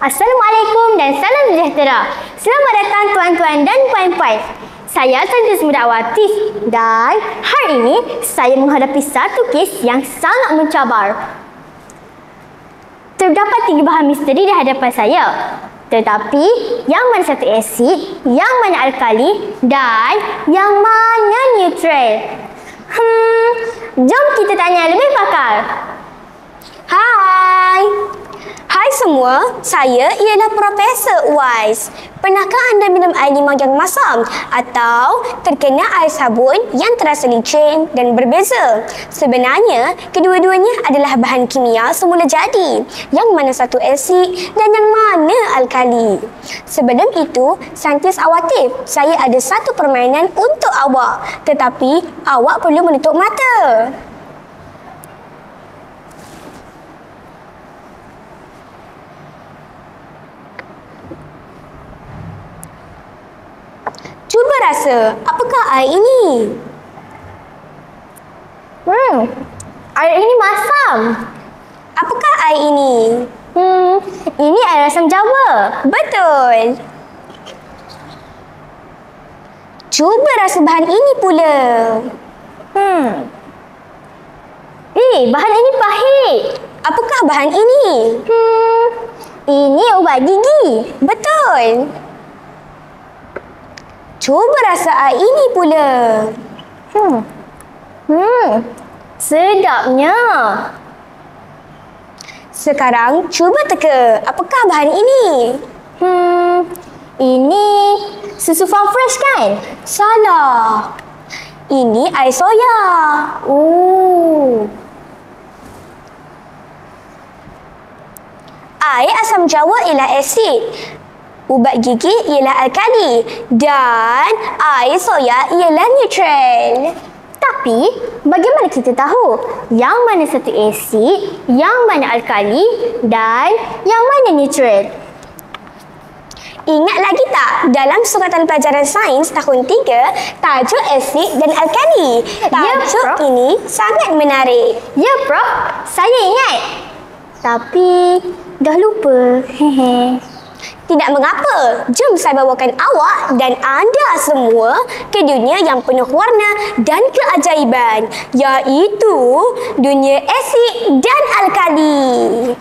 Assalamualaikum dan salam sejahtera. Selamat datang tuan-tuan dan puan-puan. Saya Sandra Semudawati dan hari ini saya menghadapi satu kes yang sangat mencabar. Terdapat 3 bahan misteri di hadapan saya. Tetapi yang mana satu asid, yang mana alkali dan yang mana neutral? Jom kita tanya lebih pakar. Hai semua, saya ialah Profesor Uwais. Pernahkah anda minum air limau yang masam atau terkena air sabun yang terasa licin dan berbeza? Sebenarnya, kedua-duanya adalah bahan kimia semula jadi, yang mana satu asid dan yang mana alkali. Sebelum itu, saintis awatif, saya ada satu permainan untuk awak. Tetapi, awak perlu menutup mata. Cuba rasa, apakah air ini? Air ini masam. Apakah air ini? Ini air asam jawa. Betul. Cuba rasa bahan ini pula. Bahan ini pahit. Apakah bahan ini? Ini ubat gigi. Betul. Cuba rasa air ini pula. Sedapnya. Sekarang cuba teka, apakah bahan ini? Ini susu farm fresh kan? Salah. Ini air soya. Air asam jawa ialah asid. Ubat gigi ialah alkali dan air soya ialah neutral. Tapi, bagaimana kita tahu yang mana satu asid, yang mana alkali dan yang mana neutral? Ingat lagi tak dalam suratan pelajaran sains tahun 3, tajuk asid dan alkali? Tajuk ini sangat menarik. Ya, Prof. Saya ingat. Tapi, dah lupa. Tidak mengapa, jom saya bawakan awak dan anda semua ke dunia yang penuh warna dan keajaiban, iaitu dunia asid dan alkali.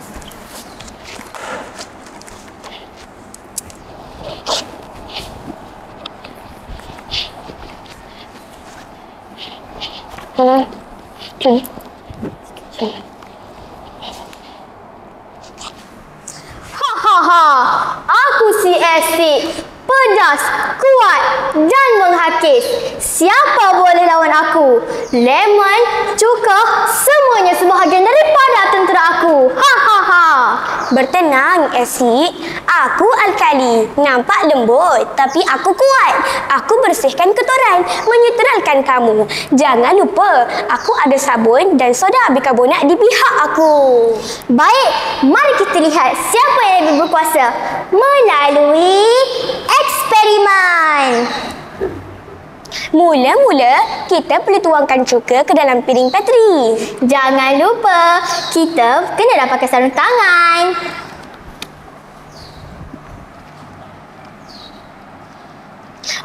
Aku si asid, pedas, kuat dan menghakis. Siapa boleh lawan aku? Lemon, cuka, semuanya sebahagian daripada tentera aku. Bertenang, asid. Aku alkali. Nampak lembut, tapi aku kuat. Aku bersihkan kotoran, menyuteralkan kamu. Jangan lupa, aku ada sabun dan soda bikarbonat di pihak aku. Baik, mari kita lihat siapa yang lebih berkuasa melalui eksperimen. Mula-mula, kita perlu tuangkan cuka ke dalam piring Petri. Jangan lupa, kita kena pakai sarung tangan.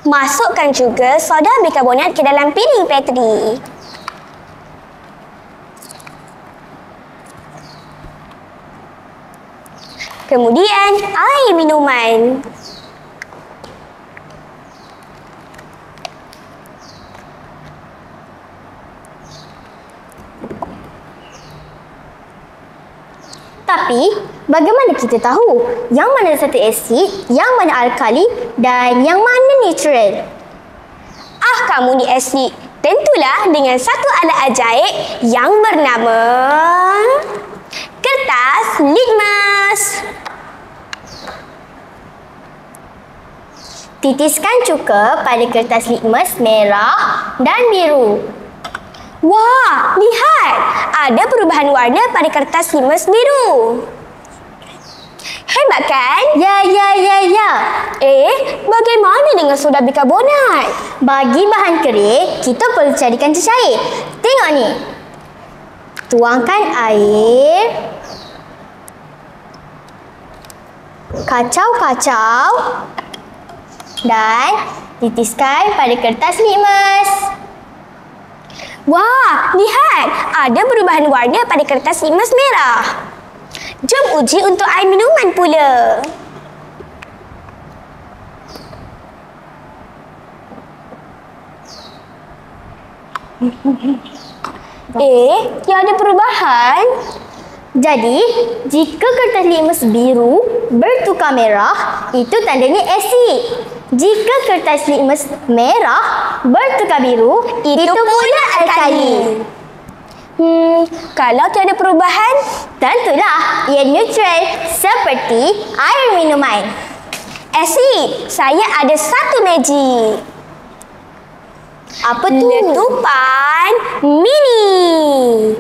Masukkan juga soda bikarbonat ke dalam piring Petri. Kemudian, air minuman. Tapi, bagaimana kita tahu yang mana satu asid, yang mana alkali dan yang mana neutral? Kamu ni asid. Tentulah dengan satu alat ajaib yang bernama kertas litmus. Titiskan cuka pada kertas litmus merah dan biru. Wah, lihat! Ada perubahan warna pada kertas litmus biru. Hebat kan? Ya. Bagaimana dengan soda bikarbonat? Bagi bahan kering, kita perlu carikan cecair. Tengok ni. Tuangkan air. Kacau-kacau dan titiskan pada kertas litmus. Wah, lihat! Ada perubahan warna pada kertas litmus merah. Jom uji untuk air minuman pula. Tiada perubahan. Jadi, jika kertas litmus biru bertukar merah, itu tandanya asid. Jika kertas litmus merah bertukar biru, itu pula alkali. Kalau tiada perubahan, Tentulah ia neutral seperti air minuman. asid. Saya ada satu magic. Apa tu? Letupan mini.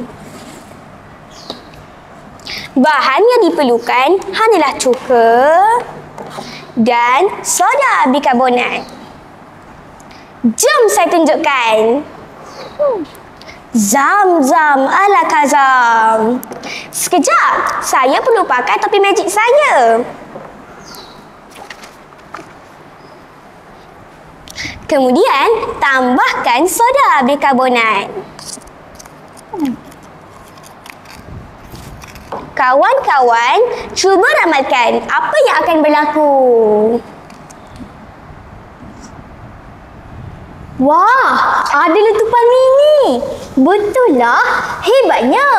Bahan yang diperlukan hanyalah cuka dan soda bikarbonat. Jom saya tunjukkan. Zam-zam ala Kazam. Sekejap, saya perlu pakai topi magic saya. Kemudian, tambahkan soda bikarbonat. Kawan-kawan, cuba ramalkan apa yang akan berlaku. Wah, ada letupan mini. Betul lah, hebatnya.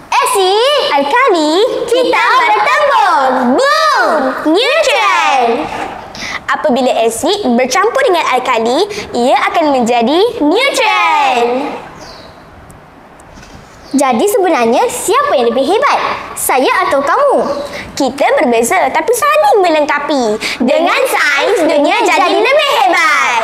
Asid, Alkali, kita bertembung. Boom! Neutral. Apabila asid bercampur dengan alkali, ia akan menjadi neutral. jadi sebenarnya siapa yang lebih hebat? Saya atau kamu? Kita berbeza tapi saling melengkapi. Dengan sains, dunia jadi lebih hebat.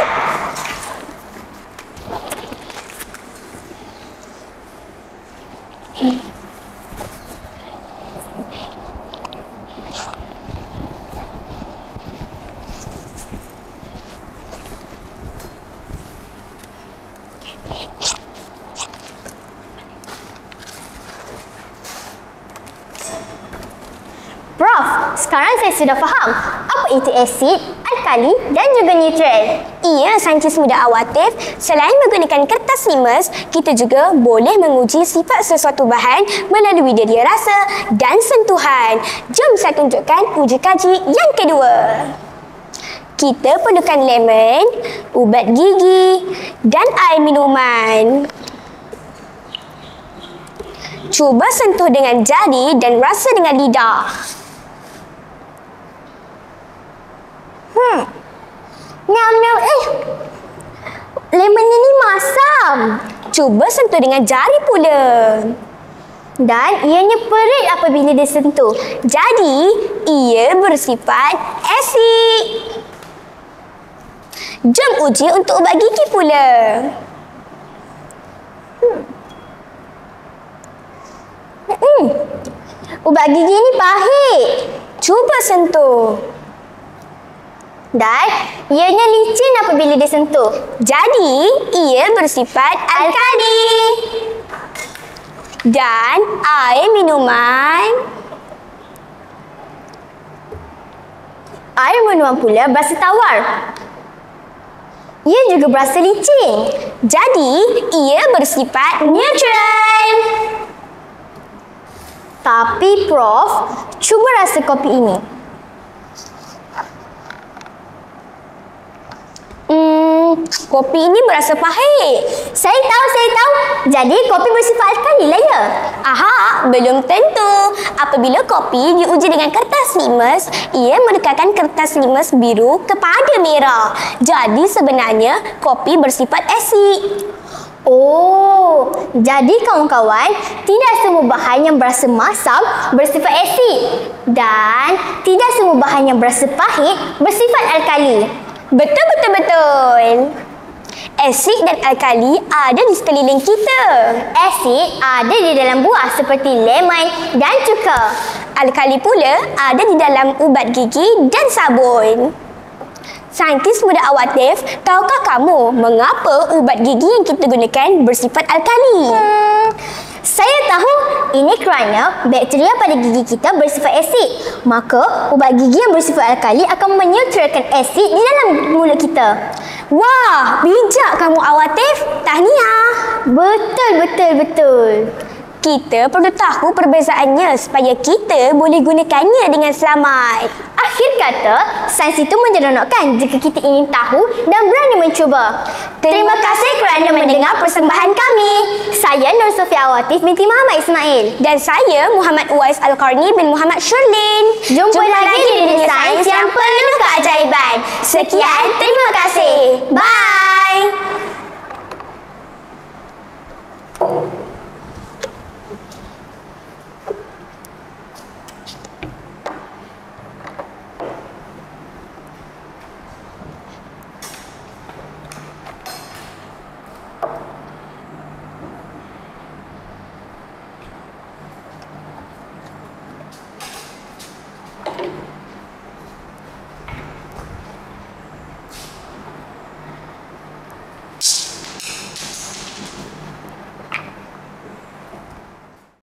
Prof, sekarang saya sudah faham apa itu asid, alkali dan juga neutral. Ia, saintis muda Awatif, selain menggunakan kertas litmus, kita juga boleh menguji sifat sesuatu bahan melalui deria rasa dan sentuhan. Jom saya tunjukkan uji kaji yang kedua. Kita perlukan lemon, ubat gigi dan air minuman. Cuba sentuh dengan jari dan rasa dengan lidah. Nyam-nyam, lemonnya ni masam. Cuba sentuh dengan jari pula. Dan ianya perit apabila disentuh. Jadi, ia bersifat asid. Jom uji untuk ubat gigi pula. Ubat gigi ni pahit. Cuba sentuh. Dan ianya licin apabila disentuh. Jadi, ia bersifat alkali. Dan air minuman. Air minuman pula berasa tawar. Ia juga berasa licin. Jadi, ia bersifat neutral. Tapi Prof, cuba rasa kopi ini. Kopi ini berasa pahit. Saya tahu. Jadi kopi bersifat alkali lah ya? Aha, belum tentu. Apabila kopi diuji dengan kertas litmus, ia menukarkan kertas litmus biru kepada merah. Jadi sebenarnya kopi bersifat asid. Oh, jadi kawan-kawan, tidak semua bahan yang berasa masam bersifat asid. Dan tidak semua bahan yang berasa pahit bersifat alkali. Betul. Asid dan alkali ada di sekeliling kita. Asid ada di dalam buah seperti lemon dan cuka. Alkali pula ada di dalam ubat gigi dan sabun. Saintis muda Awatif, tahukah kamu mengapa ubat gigi yang kita gunakan bersifat alkali? Saya tahu ini kerana bakteria pada gigi kita bersifat asid. Maka, ubat gigi yang bersifat alkali akan menyutralkan asid di dalam mulut kita. Wah, bijak kamu Awatif. Tahniah. Betul. Kita perlu tahu perbezaannya supaya kita boleh gunakannya dengan selamat. Akhir kata, sains itu menyeronokkan jika kita ingin tahu dan berani mencuba. Terima kasih kerana mendengar persembahan kami. Saya Nur Sofia Awatif binti Muhammad Ismail. Dan saya Muhammad Uwais Al-Qarni bin Muhammad Shirlin. Jumpa lagi di dunia sains yang penuh keajaiban. Sekian, terima kasih. Bye.